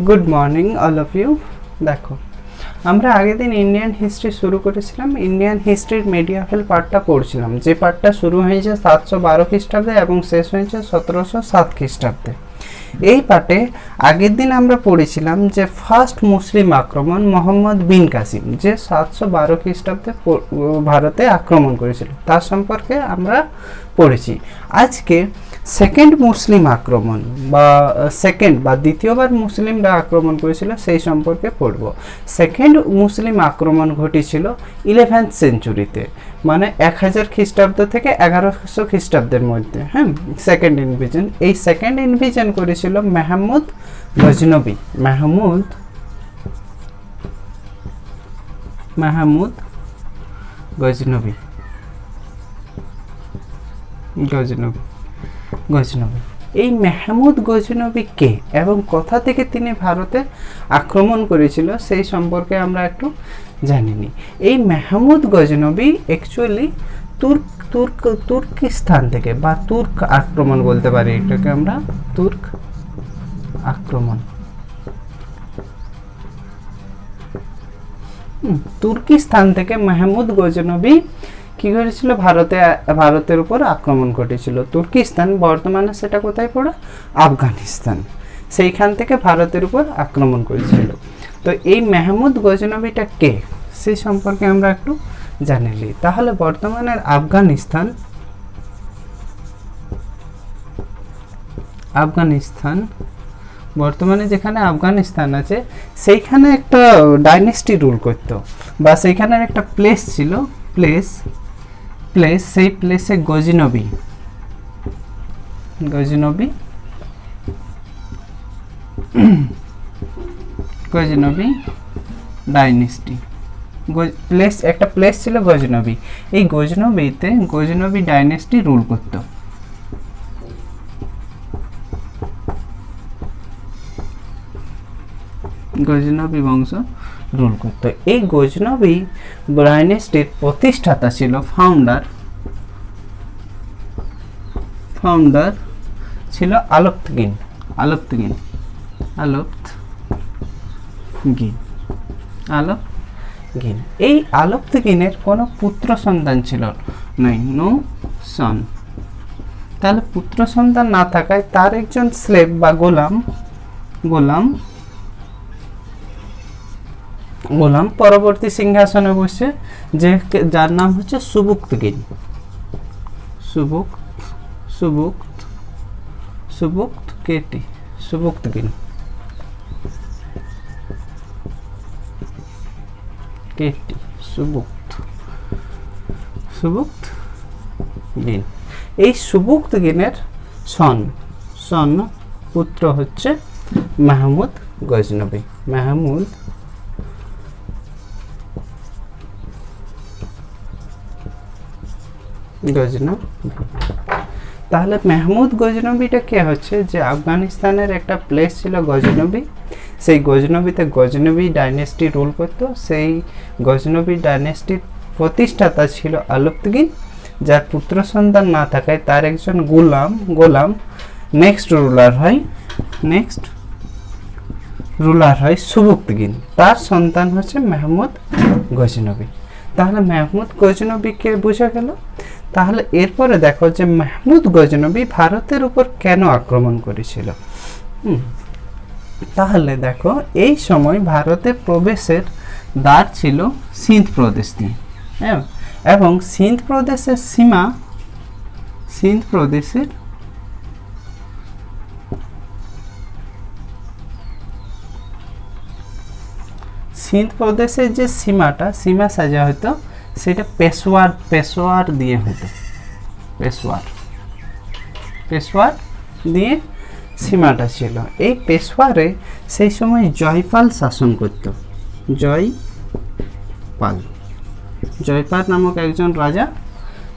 Good morning all of you. দেখো, আমরা আগের দিন ইন্ডিয়ান হিস্ট্রি শুরু করেছিলাম। ইন্ডিয়ান হিস্ট্রির মেডিয়াভেল পার্টটা পড়ছিলাম, যে পার্টটা শুরু হয়েছে 712 খ্রিস্টাব্দে এবং শেষ হয়েছে 1707 খ্রিস্টাব্দে। এই পার্টে আগের দিন আমরা পড়েছিলাম যে ফার্স্ট মুসলিম আক্রমণ মোহাম্মদ বিন কাসিম, যে 712 খ্রিস্টাব্দে ভারতে আক্রমণ করেছিল, তার সম্পর্কে আমরা পড়েছি। আজকে সেকেন্ড মুসলিম আক্রমণ বা দ্বিতীয়বার মুসলিমরা আক্রমণ করেছিল সেই সম্পর্কে পড়ব। সেকেন্ড মুসলিম আক্রমণ ঘটেছিল 11th সেঞ্চুরিতে, মানে 1000 খ্রিস্টাব্দ থেকে 1100 খ্রিস্টাব্দের মধ্যে। হ্যাঁ, সেকেন্ড ইনভিজন। এই সেকেন্ড ইনভিজন করেছিল মাহমুদ গজনবী। মাহমুদ গজনবী। এই মাহমুদ গজনবী কে এবং কোথা থেকে তিনি ভারতে আক্রমণ করেছিল সেই সম্পর্কে আমরা একটু জানি নি। এই মাহমুদ গজনবী অ্যাকচুয়ালি তুর্কিস্তান থেকে বা তুর্ক আক্রমণ বলতে পারি এটাকে আমরা, তুর্ক আক্রমণ। তুর্কিস্তান থেকে মাহমুদ গজনবী কি করেছিল, ভারতের উপর আক্রমণ ঘটেছিল। তুর্কিস্তান বর্তমানে সেটা কোথায় পড়ে, আফগানিস্তান। সেইখান থেকে ভারতের উপর আক্রমণ করেছিল। তো এই মাহমুদ গজনবীটা কে সেই সম্পর্কে আমরা একটু জানে নিই। তাহলে বর্তমানের আফগানিস্তান বর্তমানে যেখানে আফগানিস্তান আছে সেইখানে একটা ডাইনেস্টি রুল করতো, বা সেইখানের একটা প্লেস ছিল, সেই প্লেসে গজনবী ডাইনেস্টি একটা প্লেস ছিল গজনবী। এই গজনবীতে গজনবী ডাইনেস্টি রুল করত। গজনবী বংশ রুল করত। এই গজনবী ডাইনেস্টির প্রতিষ্ঠাতা ছিল, ফাউন্ডার ছিল আলপতগিন। এই আলপতগিনের কোনো পুত্র সন্তান ছিল নাই, নো সন। তাহলে পুত্র সন্তান না থাকায় তার একজন স্লেভ বা গোলাম পরবর্তী সিংহাসনে বসে, যার নাম হচ্ছে সুবুক্তগিন। এই সুবুক্তগিনের সন পুত্র হচ্ছে মাহমুদ গজনবী। তাহলে মাহমুদ গজনবীটা কে হচ্ছে, যে আফগানিস্তানের একটা প্লেস ছিল গজনবী, সেই গজনবীতে গজনবী ডাইনেস্টি রুল করতো। সেই গজনবী ডাইনেস্টির প্রতিষ্ঠাতা ছিল আলপতগিন, যার পুত্র সন্তান না থাকায় তার একজন গোলাম নেক্সট রুলার হয় সুবুক্তগিন। তার সন্তান হচ্ছে মাহমুদ গজনবী। তাহলে মাহমুদ গজনবীকে বোঝা গেল। তাহলে এরপরে দেখো যে মাহমুদ গজনবী ভারতের উপর কেন আক্রমণ করেছিল। তাহলে দেখো, এই সময় ভারতে প্রবেশের দ্বার ছিল সিন্ধ প্রদেশ দিয়ে, এবং সিন্ধ প্রদেশের সীমা, সিন্ধ প্রদেশের যে সীমা সাজা হতো সেটা পেশোয়ার দিয়ে হতো। পেশোয়ার দিয়ে সীমাটা ছিল। এই পেশোয়ারে সেই সময় জয়পাল শাসন করত। জয়পাল নামক একজন রাজা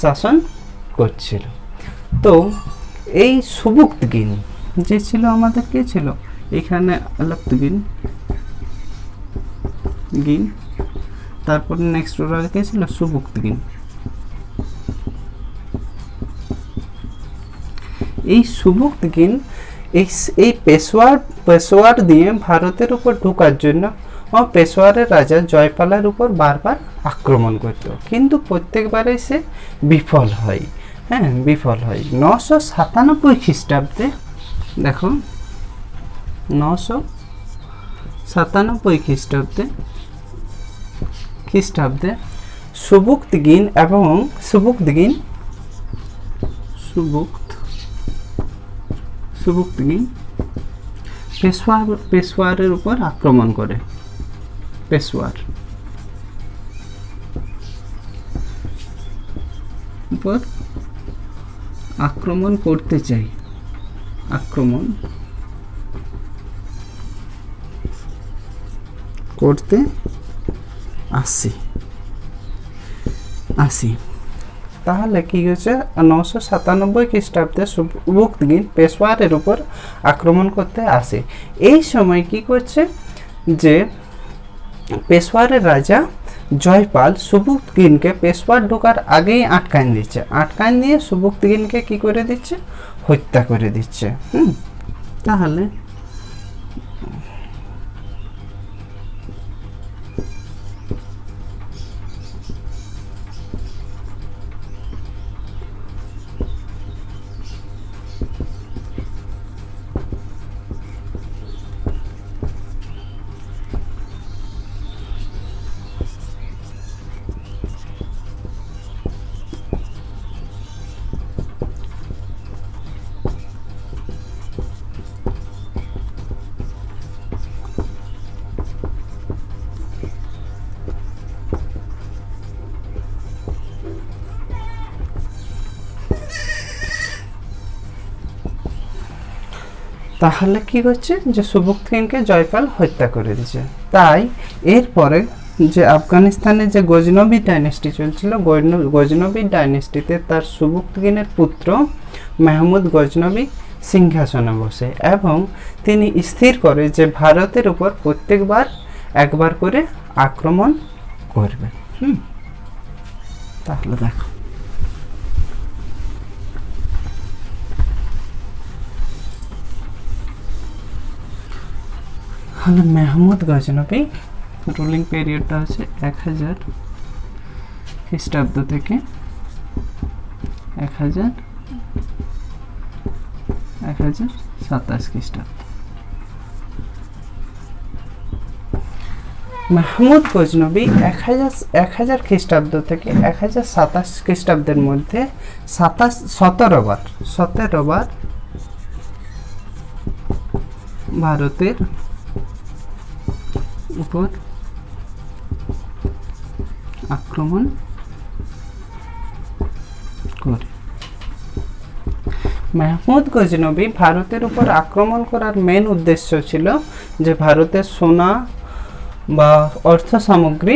শাসন করছিল। তো এই সুবুক্তগিন যে ছিল, আমাদের কে ছিল এখানে, আলপতগিন। তারপরে নেক্সট রুলার কে ছিল, সুবুক্তগিন। এই সুবুক্তগিন এই পেশোয়ার দিয়ে ভারতের উপর ঢোকার জন্য পেশোয়ারের রাজা জয়পালের উপর বারবার আক্রমণ করত, কিন্তু প্রত্যেকবারেই সে বিফল হয়। হ্যাঁ, বিফল হয়। 997 খ্রিস্টাব্দে, দেখো 997 খ্রিস্টাব্দে সুবুক্তগিন পেশোয়ারের উপর আক্রমণ করে। পেশোয়ার উপর আক্রমণ করতে চাই, আক্রমণ করতে আসি। তাহলে কি হয়েছে, 997 খ্রিস্টাব্দে সুবুক্তগিন পেশোয়ারের উপর আক্রমণ করতে আসে। এই সময় কি করছে যে পেশোয়ারের রাজা জয়পাল সুবুক্তগিনকে পেশোয়ার ঢোকার আগেই আটকান দিচ্ছে, আটকান দিয়ে সুবুক্তগিনকে কি করে দিচ্ছে, হত্যা করে দিচ্ছে। তাহলে তাহলে কি হচ্ছে যে সুবুক্তগিনকে জয়পাল হত্যা করে দিয়েছে। তাই এরপরে যে আফগানিস্তানে যে গজনবী ডাইনেস্টি চলছিল, গজনবী ডাইনেস্টিতে তার সুবুক্তগিনের পুত্র মেহমুদ গজনবী সিংহাসনে বসে এবং তিনি স্থির করে যে ভারতের উপর প্রত্যেকবার একবার করে আক্রমণ করবে। তাহলে দেখো, হলো মেহমুদ গজনবী, রুলিং পিরিয়ডটা হচ্ছে 1000 খ্রিস্টাব্দ থেকে 1027 খ্রিস্টাব্দ। মেহমুদ গজনবী 1000 খ্রিস্টাব্দ থেকে 1027 খ্রিস্টাব্দের মধ্যে 17 বার ভারতের উপর আক্রমণ করে। মেহমুদ গজনবী ভারতের উপর আক্রমণ করার মেন উদ্দেশ্য ছিল যে ভারতের সোনা বা অর্থ সামগ্রী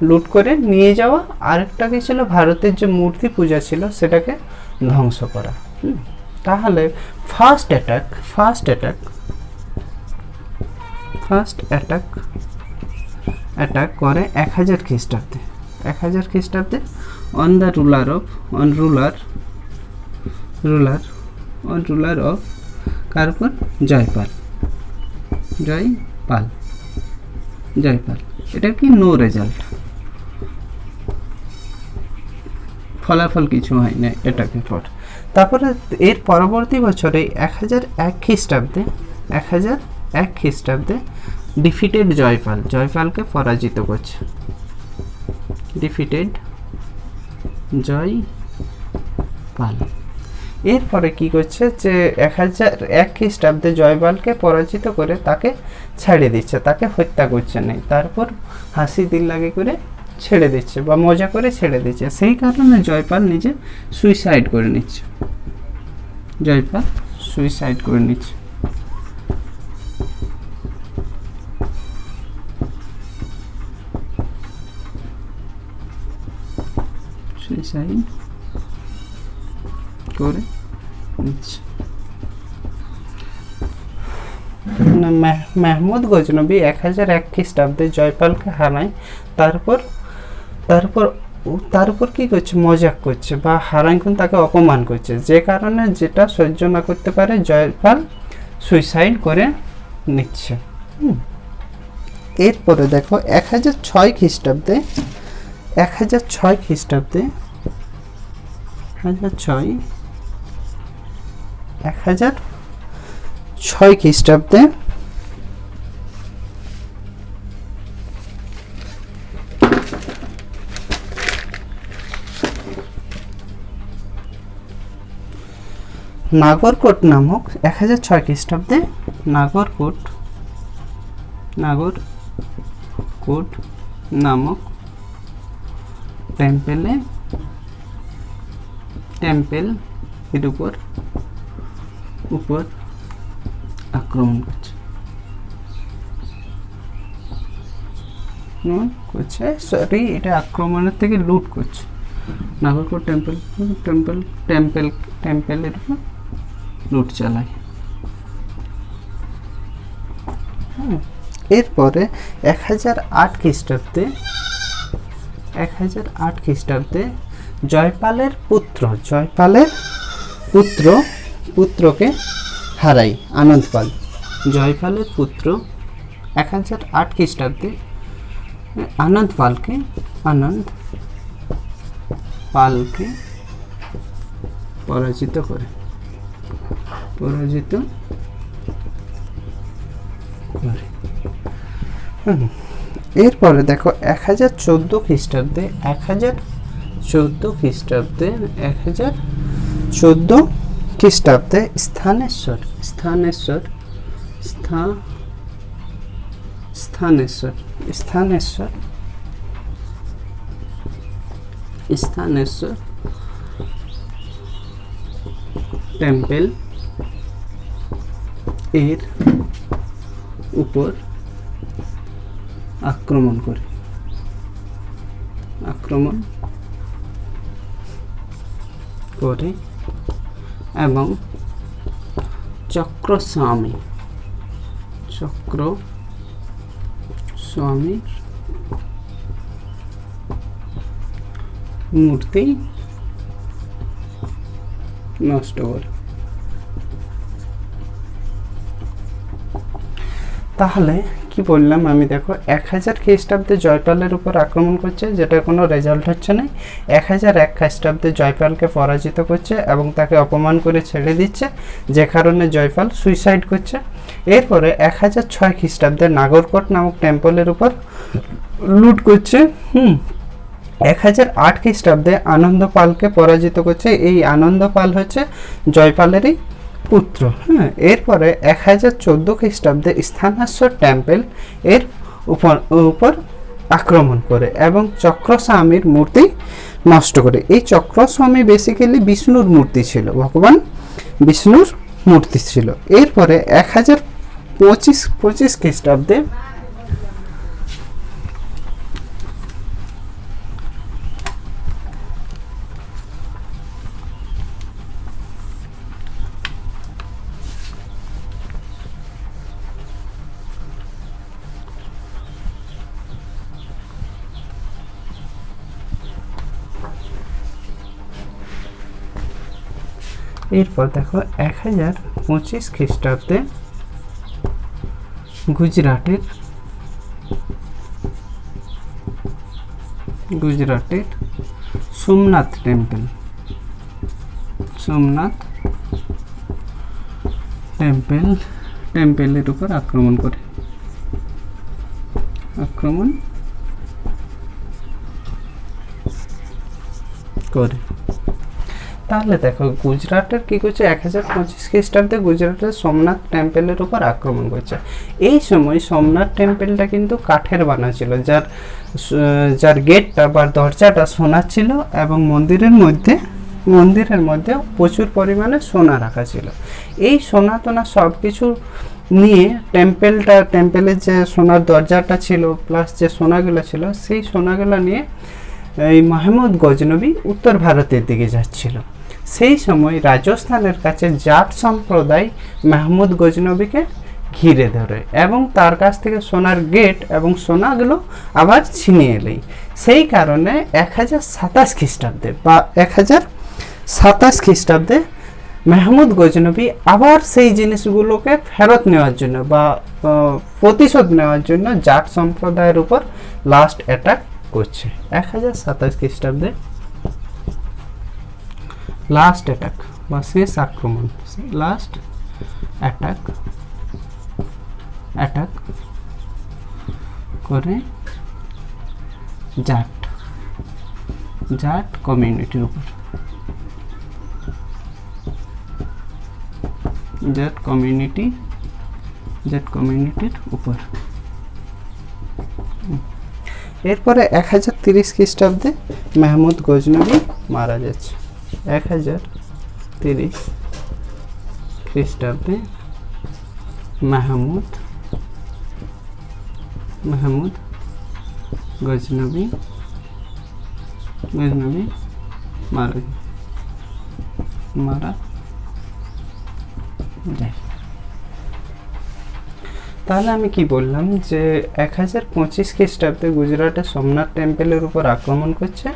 লুট করে নিয়ে যাওয়া, আরেকটা কি ছিল, ভারতের যে মূর্তি পূজা ছিল সেটাকে ধ্বংস করা। তাহলে ফার্স্ট অ্যাটাক করে 1000 খ্রিস্টাব্দে অন দ্য রুলার অফ কারপর জয়পাল। এটা কি নো রেজাল্ট, ফলাফল কিছু হয় না এটাকে পর। তারপরে এর পরবর্তী বছরে 1001 খ্রিস্টাব্দে ডিফিটেড জয়পালকে পরাজিত করছে। জয়পাল এরপরে কি করছে যে 1001 খ্রিস্টাব্দে জয়পালকে পরাজিত করে তাকে ছেড়ে দিচ্ছে, তাকে হত্যা করছে না, তারপর হাসি দিল লাগে করে ছেড়ে দিচ্ছে বা মজা করে ছেড়ে দিচ্ছে। সেই কারণে জয়পাল নিজে সুইসাইড করে নিচ্ছে। করে নিচ্ছে। মেহমুদ গজনবী 1001 খ্রিস্টাব্দে জয়পালকে হারায়। তারপর কি করছে, মজাক করছে বা হারাঙ্কুন তাকে অপমান করছে, যে কারণে যেটা সহ্য না করতে পারে জয়পাল সুইসাইড করে নিচ্ছে। এরপরে দেখো 1006 খ্রিস্টাব্দে 1006 খ্রিস্টাব্দে 1006 খ্রিস্টাব্দে নাগরকোট নামক 1006 খ্রিস্টাব্দে নাগরকোট নামক টেম্পেল এর উপর আক্রমণ করছে সরি এটা আক্রমণের থেকে লুট করছে। নাগরকোট টেম্পেলের উপর লুট চালায়। এরপরে 1008 খ্রিস্টাব্দে জয়পালের পুত্রকে হারাই আনন্দপাল। জয়পালের পুত্র 1008 খ্রিস্টাব্দে আনন্দপালকে পরাজিত করে। এরপরে দেখো 1014 খ্রিস্টাব্দে 1014 খ্রিস্টাব্দে স্থানেশ্বর টেম্পেল এর উপর আক্রমণ করে এবং চক্রস্বামীর মূর্তি নষ্ট করে। তাহলে কি বললাম আমি, দেখো 1000 খ্রিস্টাব্দে জয়পালের উপর আক্রমণ করছে, যেটা কোনো রেজাল্ট হচ্ছে না। 1001 খ্রিস্টাব্দে জয়পালকে পরাজিত করছে এবং তাকে অপমান করে ছেড়ে দিচ্ছে, যে কারণে জয়পাল সুইসাইড করছে। এরপরে 1006 খ্রিস্টাব্দে নাগরকোট নামক টেম্পলের উপর লুট করছে। 1008 খ্রিস্টাব্দে আনন্দপালকে পরাজিত করছে। এই আনন্দপাল হচ্ছে জয়পালেরই পুত্র। এরপরে 1014 খ্রিস্টাব্দে স্থানেশ্বর টেম্পেল এর উপর আক্রমণ করে এবং চক্রস্বামীর মূর্তি নষ্ট করে। এই চক্রস্বামী বেসিক্যালি বিষ্ণুর মূর্তি ছিল, ভগবান বিষ্ণুর মূর্তি ছিল। এরপরে 1025 খ্রিস্টাব্দে এরপর দেখো 1025 খ্রিস্টাব্দে গুজরাটের সোমনাথ টেম্পেলের উপর আক্রমণ করে। তাহলে দেখো গুজরাটের কি করছে, 1025 খ্রিস্টাব্দে গুজরাটের সোমনাথ টেম্পেলের উপর আক্রমণ করছে। এই সময় সোমনাথ টেম্পেলটা কিন্তু কাঠের বানা ছিল, যার গেটটা বা দরজাটা সোনার ছিল এবং মন্দিরের মধ্যে প্রচুর পরিমাণে সোনা রাখা ছিল। এই সোনা টোনা সব কিছু নিয়ে টেম্পেলের যে সোনার দরজাটা ছিল প্লাস যে সোনাগুলো ছিল, সেই সোনাগুলো নিয়ে এই মাহমুদ গজনবী উত্তর ভারতের দিকে যাচ্ছিল। সেই সময় রাজস্থানের কাছে জাট সম্প্রদায় মাহমুদ গজনবীকে ঘিরে ধরে এবং তার কাছ থেকে সোনার গেট এবং সোনাগুলো আবার ছিনিয়ে নেয়। সেই কারণে 1027 খ্রিস্টাব্দে মেহমুদ গজনবী আবার সেই জিনিসগুলোকে ফেরত নেওয়ার জন্য বা প্রতিশোধ নেওয়ার জন্য জাট সম্প্রদায়ের উপর লাস্ট অ্যাটাক করছে 1027 খ্রিস্টাব্দে। লাস্ট অ্যাটাক বা শেষ আক্রমণ, লাস্ট অ্যাটাক করে জাট কমিউনিটির উপর, জাট কমিউনিটির উপর। এরপরে 1030 খ্রিস্টাব্দে মেহমুদ গজনবী মারা যাচ্ছে। 1030 খ্রিস্টাব্দে মেহমুদ গজনবী মারা যায়। তাহলে আমি কি বললাম যে 1025 খ্রিস্টাব্দে গুজরাটে সোমনাথ টেম্পলের উপর আক্রমণ করছে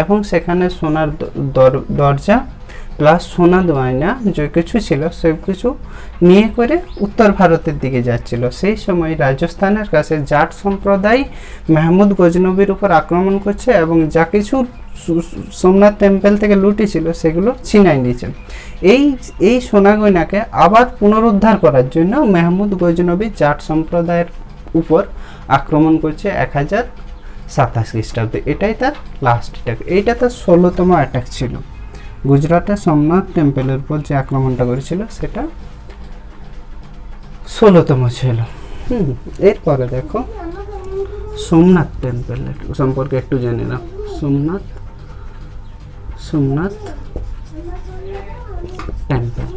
এবং সেখানে সোনার দরজা প্লাস সোনার গয়না যে কিছু ছিল সব কিছু নিয়ে করে উত্তর ভারতের দিকে যাচ্ছিল। সেই সময় রাজস্থানের কাছে জাট সম্প্রদায় মেহমুদ গজনবীর উপর আক্রমণ করছে এবং যা কিছু সোমনাথ টেম্পল থেকে লুটেছিল সেগুলো ছিনাই নিয়েছে। এই সোনা গয়নাকে আবার পুনরুদ্ধার করার জন্য মেহমুদ গজনবী জাট সম্প্রদায়ের উপর আক্রমণ করছে 1027 খ্রিস্টাব্দে। এটাই তার লাস্ট অ্যাটাক, এইটা তার 16তম অ্যাটাক ছিল। গুজরাটের সোমনাথ টেম্পলের উপর যে আক্রমণটা করেছিল সেটা 16তম ছিল। এরপরে দেখো সোমনাথ টেম্পল সম্পর্কে একটু জেনে নাও। সোমনাথ টেম্পল,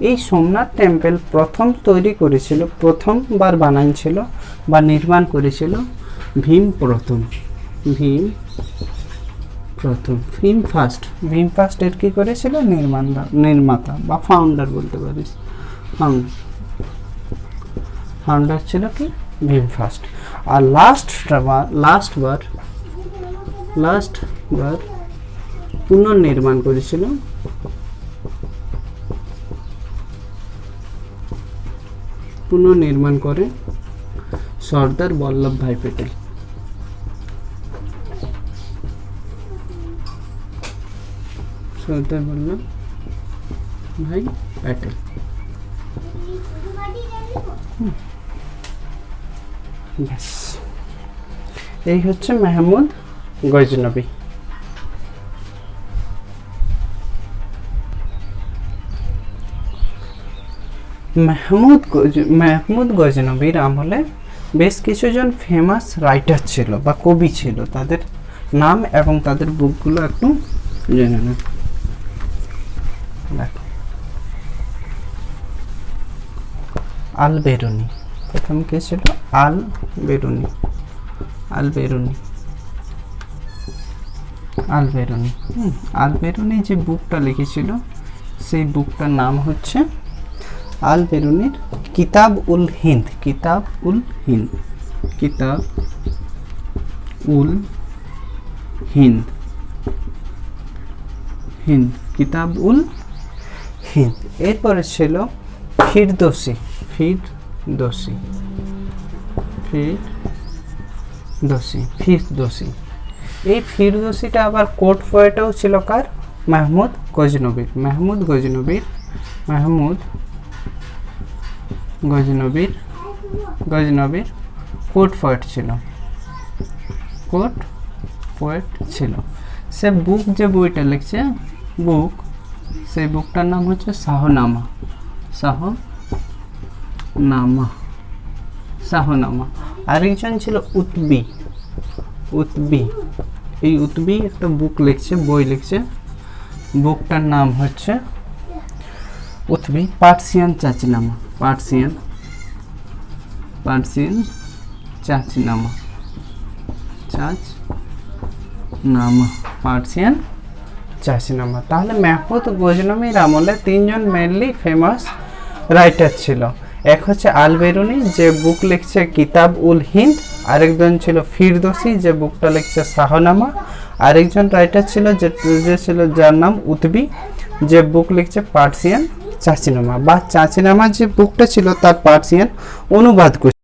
এই সোমনাথ টেম্পল প্রথম তৈরি করেছিল, প্রথমবার বানাইছিল বা নির্মাণ করেছিল ভীম ফার্স্ট এর কি করেছিল নির্মাতা বা ফাউন্ডার বলতে পারিস। ফাউন্ডার ছিল কি ভীম ফার্স্ট। আর লাস্টবার পুনর্নির্মাণ করেছিল করে সর্দার বল্লভভাই প্যাটেল। এই হচ্ছে মেহমুদ গজনবী। মেহমুদ গজনবীর আমলে বেশ কিছুজন ফেমাস রাইটার ছিল বা কবি ছিল, তাদের নাম এবং তাদের বুকগুলো একটু জেনে নেন। দেখো আল বেরুনি, প্রথম কে ছিল? আল বেরুনি যে বুকটা লিখেছিল সেই বুকটার নাম হচ্ছে আল বেরুনির কিতাব উল হিন্দ। কিতাব উল হিন্দ। এরপরে ছিল ফিরদৌসি। এই ফিরদৌসিটা আবার কোর্ট পোয়েটও ছিল কার? মেহমুদ গজনবীর কোর্ট পোয়েট ছিল। সে বুক যে বইটা লিখছে সেই বুকটার নাম হচ্ছে শাহনামা। আরেকজন ছিল উতবি। এই উতবি একটা বই লিখছে, বুকটার নাম হচ্ছে উতবি পার্সিয়ান চাচনামা। তাহলে মেহমুদ গজনবীর আমলে তিনজন মেনলি ফেমাস রাইটার ছিল। এক হচ্ছে আল বেরুনি যে বুক লিখছে কিতাব উল হিন্দ, আরেকজন ছিল ফিরদৌসি যে বুকটা লিখছে শাহনামা, আরেকজন রাইটার ছিল যে ছিল যার নাম উতবি, যে বুক লিখছে পার্সিয়ান চাচিনামা, বা চাচিনামা যে বুকটা ছিল তার পার্সিয়ান অনুবাদ করছে।